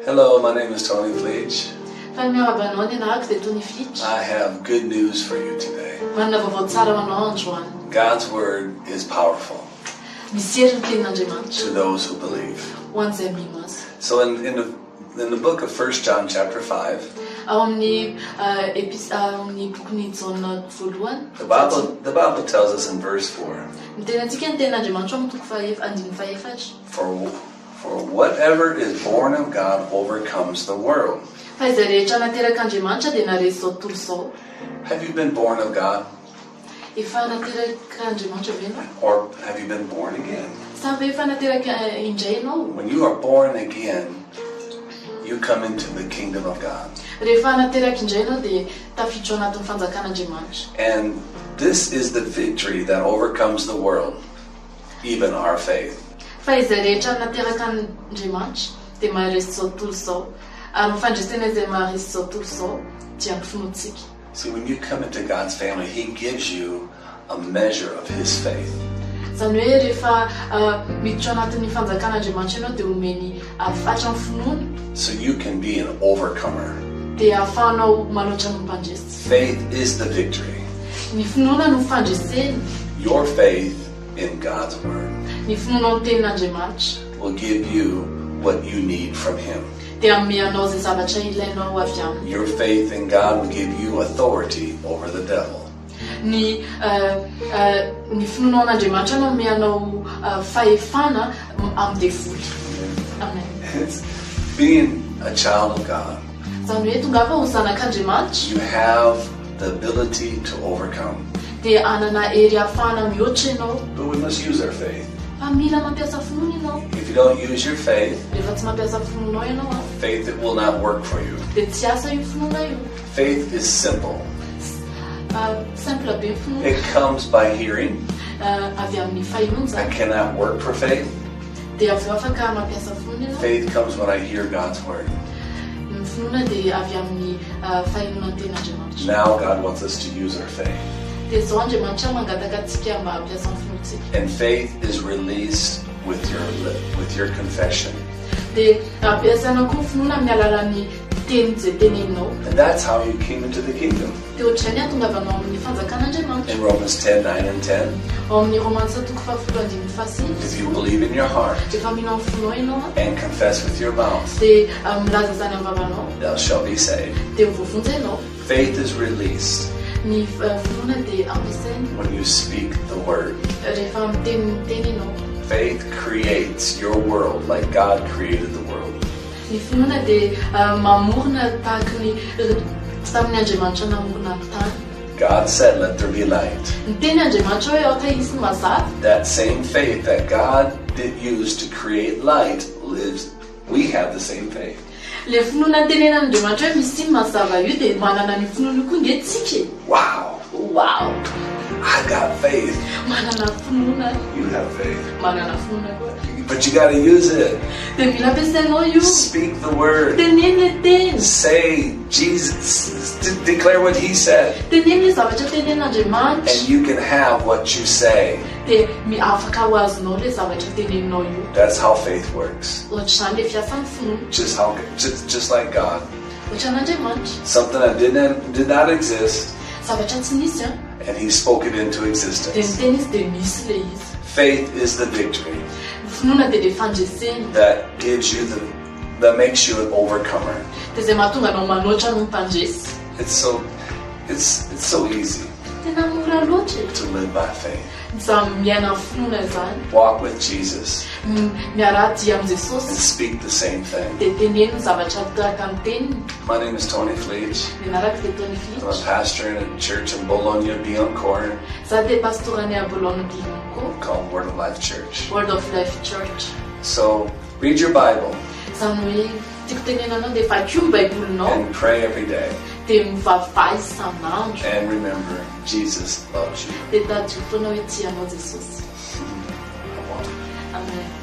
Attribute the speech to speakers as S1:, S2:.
S1: Hello, my name is Tony Fleege.
S2: 𝗪
S1: I have good news for you today. God's word is powerful to those who believe. So in the book of 1 John chapter 5, the Bible tells us in verse 4, for whatever is born of God overcomes the world. Have you been born of God? Or have you been born again? When you are born again, you come into the kingdom of God. And this is the victory that overcomes the world, even our faith. See, when you come into God's family, He gives you a measure of His faith. So you can be an overcomer. Faith is the victory. Your faith in God's word will give you what you need from Him. Your faith in God will give you authority over the devil. Being a child of God, you have the ability to overcome. But we must use our faith. If you don't use your faith, faith will not work for you. Faith is simple. It comes by hearing. I cannot work for faith. Faith comes when I hear God's word. Now God wants us to use our faith. And faith is released with your confession. And that's how you came into the kingdom. In Romans 10:9 and 10, if you believe in your heart and confess with your mouth, thou shalt be saved. Faith is released when you speak the word. Faith creates your world like God created the world. God said, let there be light. That same faith that God did use to create light lives. We have the same faith. Wow.
S2: Wow.
S1: I got faith. You have faith. But you got to use it. Speak the word. Say Jesus. Declare what He said. And you can have what you say. That's how faith works. Just like God. Something that did not exist, and He spoke it into existence. Faith is the victory that gives you that makes you an overcomer. It's so easy to live by faith. Walk with Jesus and speak the same thing. My name is Tony Fleege. I'm a pastor in a church in Bologna, Biancourt, called Word of Life Church.
S2: Word of Life Church.
S1: So read your Bible
S2: and
S1: pray every day. And remember, Jesus loves you.
S2: Amen.